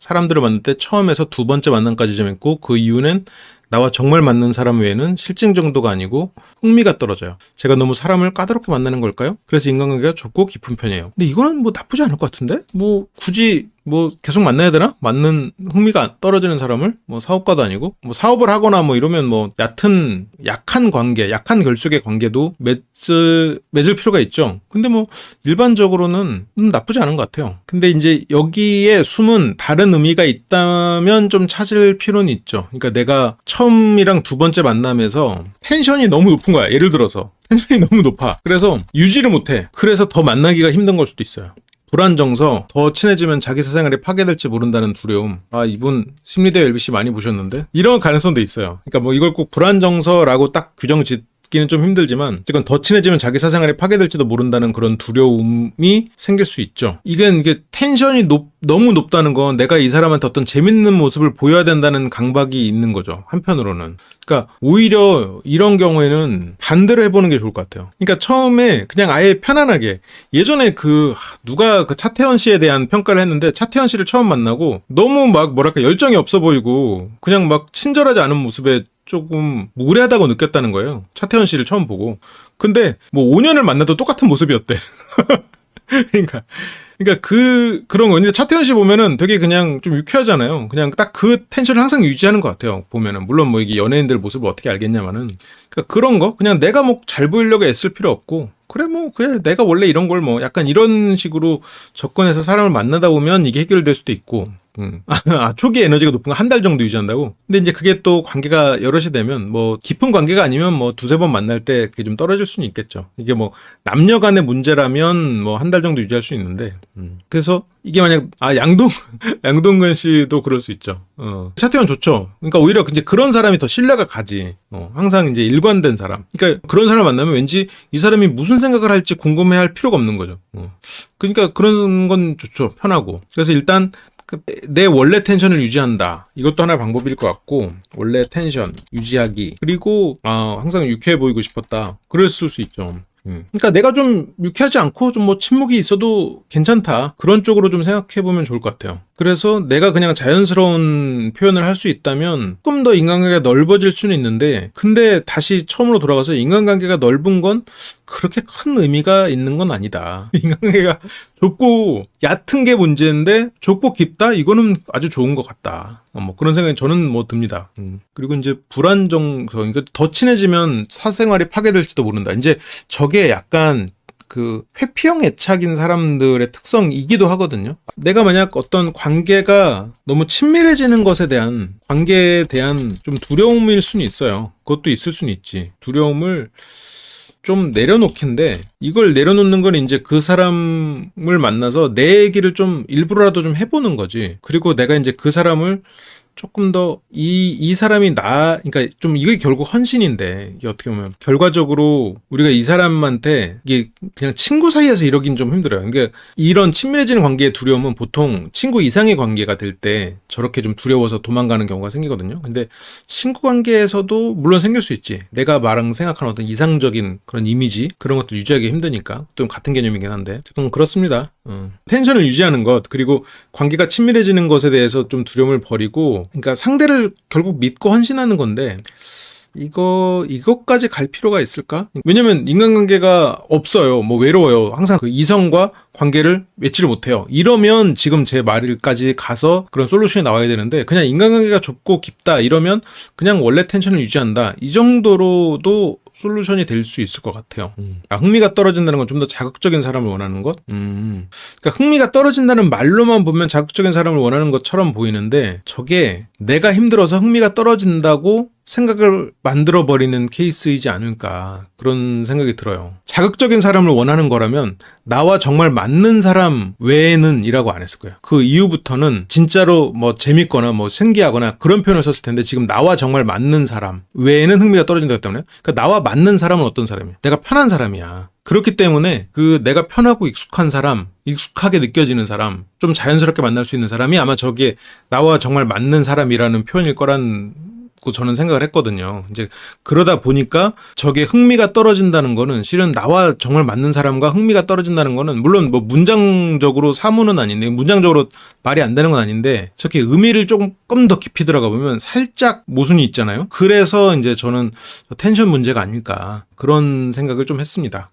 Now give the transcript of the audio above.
사람들을 만날 때 처음에서 두 번째 만남까지 좀 있고, 그 이유는 나와 정말 맞는 사람 외에는 실증 정도가 아니고 흥미가 떨어져요. 제가 너무 사람을 까다롭게 만나는 걸까요? 그래서 인간관계가 좁고 깊은 편이에요. 근데 이거는 뭐 나쁘지 않을 것 같은데? 뭐 굳이 뭐 계속 만나야 되나? 맞는 흥미가 떨어지는 사람을? 뭐 사업가도 아니고 뭐 사업을 하거나 뭐 이러면 뭐 약한 관계, 약한 결속의 관계도 맺을 필요가 있죠. 근데 뭐 일반적으로는 나쁘지 않은 것 같아요. 근데 이제 여기에 숨은 다른 의미가 있다면 좀 찾을 필요는 있죠. 그러니까 내가 처음이랑 두 번째 만남에서 텐션이 너무 높은 거야. 예를 들어서 텐션이 너무 높아. 그래서 유지를 못해. 그래서 더 만나기가 힘든 걸 수도 있어요. 불안정서, 더 친해지면 자기 사생활이 파괴될지 모른다는 두려움. 아, 이분 심리대 LBC 많이 보셨는데? 이런 가능성도 있어요. 그러니까 뭐 이걸 꼭 불안정서라고 딱 규정 짓기는 좀 힘들지만, 어쨌건 더 친해지면 자기 사생활이 파괴될지도 모른다는 그런 두려움이 생길 수 있죠. 이게 텐션이 너무 높다는 건 내가 이 사람한테 어떤 재밌는 모습을 보여야 된다는 강박이 있는 거죠. 한편으로는. 그러니까 오히려 이런 경우에는 반대로 해보는 게 좋을 것 같아요. 그러니까 처음에 그냥 아예 편안하게, 예전에 누가 차태현 씨에 대한 평가를 했는데, 차태현 씨를 처음 만나고 너무 막 뭐랄까 열정이 없어 보이고 그냥 막 친절하지 않은 모습에 조금 무례하다고 느꼈다는 거예요. 차태현 씨를 처음 보고. 근데 뭐 5년을 만나도 똑같은 모습이었대. 그러니까 그런 거. 근데 차태현 씨 보면은 되게 그냥 좀 유쾌하잖아요. 그냥 딱 그 텐션을 항상 유지하는 것 같아요. 보면은. 물론 뭐 이게 연예인들 모습을 어떻게 알겠냐마는. 그러니까 그런 거. 그냥 내가 뭐 잘 보이려고 애쓸 필요 없고. 그래 내가 원래 이런 걸 뭐 약간 이런 식으로 접근해서 사람을 만나다 보면 이게 해결될 수도 있고. 초기 에너지가 높은 거 한 달 정도 유지한다고? 근데 이제 그게 또 관계가 여럿이 되면 뭐 깊은 관계가 아니면 뭐 두세 번 만날 때 그게 좀 떨어질 수는 있겠죠. 이게 뭐 남녀 간의 문제라면 뭐 한 달 정도 유지할 수 있는데. 그래서 이게 만약 양동근 씨도 그럴 수 있죠. 차태현 좋죠. 그러니까 오히려 이제 그런 사람이 더 신뢰가 가지. 항상 이제 일관된 사람. 그러니까 그런 사람을 만나면 왠지 이 사람이 무슨 생각을 할지 궁금해할 필요가 없는 거죠. 그러니까 그런 건 좋죠. 편하고. 그래서 일단 내 원래 텐션을 유지한다. 이것도 하나의 방법일 것 같고, 원래 텐션 유지하기. 그리고 항상 유쾌해 보이고 싶었다. 그랬을 수 있죠. 그러니까 내가 좀 유쾌하지 않고 좀 뭐 침묵이 있어도 괜찮다. 그런 쪽으로 좀 생각해 보면 좋을 것 같아요. 그래서 내가 그냥 자연스러운 표현을 할 수 있다면 조금 더 인간관계가 넓어질 수는 있는데, 근데 다시 처음으로 돌아가서 인간관계가 넓은 건 그렇게 큰 의미가 있는 건 아니다. 인간관계가 좁고 얕은 게 문제인데 좁고 깊다? 이거는 아주 좋은 것 같다. 뭐 그런 생각이 저는 뭐 듭니다. 그리고 이제 불안정성, 그러니까 더 친해지면 사생활이 파괴될지도 모른다. 이제 저게 약간 회피형 애착인 사람들의 특성이기도 하거든요. 내가 만약 어떤 관계가 너무 친밀해지는 것에 대한, 관계에 대한 좀 두려움일 수는 있어요. 그것도 있을 수는 있지. 두려움을 좀 내려놓긴데, 이걸 내려놓는 건 이제 그 사람을 만나서 내 얘기를 좀 일부러라도 좀 해보는 거지. 그리고 내가 이제 그 사람을 조금 더 이 사람이 그러니까 좀 이게 결국 헌신인데, 이게 어떻게 보면 결과적으로 우리가 이 사람한테 이게 그냥 친구 사이에서 이러긴 좀 힘들어요. 그러니까 이런 친밀해지는 관계의 두려움은 보통 친구 이상의 관계가 될 때 저렇게 좀 두려워서 도망가는 경우가 생기거든요. 근데 친구 관계에서도 물론 생길 수 있지. 내가 생각하는 어떤 이상적인 그런 이미지, 그런 것도 유지하기 힘드니까. 또 같은 개념이긴 한데 조금 그렇습니다. 텐션을 유지하는 것, 그리고 관계가 친밀해지는 것에 대해서 좀 두려움을 버리고, 그러니까 상대를 결국 믿고 헌신하는 건데, 이것까지 갈 필요가 있을까? 왜냐면 인간관계가 없어요. 뭐 외로워요. 항상 그 이성과 관계를 맺지를 못해요. 이러면 지금 제 말까지 가서 그런 솔루션이 나와야 되는데, 그냥 인간관계가 좁고 깊다 이러면 그냥 원래 텐션을 유지한다, 이 정도로도 솔루션이 될 수 있을 것 같아요. 흥미가 떨어진다는 건 좀 더 자극적인 사람을 원하는 것? 그러니까 흥미가 떨어진다는 말로만 보면 자극적인 사람을 원하는 것처럼 보이는데, 저게 내가 힘들어서 흥미가 떨어진다고 생각을 만들어버리는 케이스이지 않을까, 그런 생각이 들어요. 자극적인 사람을 원하는 거라면 나와 정말 맞는 사람 외에는 이라고 안 했을 거예요. 그 이후부터는 진짜로 뭐 재밌거나 뭐 신기하거나 그런 표현을 썼을 텐데, 지금 나와 정말 맞는 사람 외에는 흥미가 떨어진다고 때문에, 그러니까 나와 맞는 사람은 어떤 사람이야? 내가 편한 사람이야. 그렇기 때문에 내가 편하고 익숙한 사람, 익숙하게 느껴지는 사람, 좀 자연스럽게 만날 수 있는 사람이 아마 저게 나와 정말 맞는 사람이라는 표현일 거란 저는 생각을 했거든요. 이제 그러다 보니까 저게 흥미가 떨어진다는 거는 실은 나와 정말 맞는 사람과 흥미가 떨어진다는 거는 물론 뭐 문장적으로 사무는 아닌데 문장적으로 말이 안 되는 건 아닌데 저렇게 의미를 조금 더 깊이 들어가 보면 살짝 모순이 있잖아요. 그래서 이제 저는 텐션 문제가 아닐까 그런 생각을 좀 했습니다.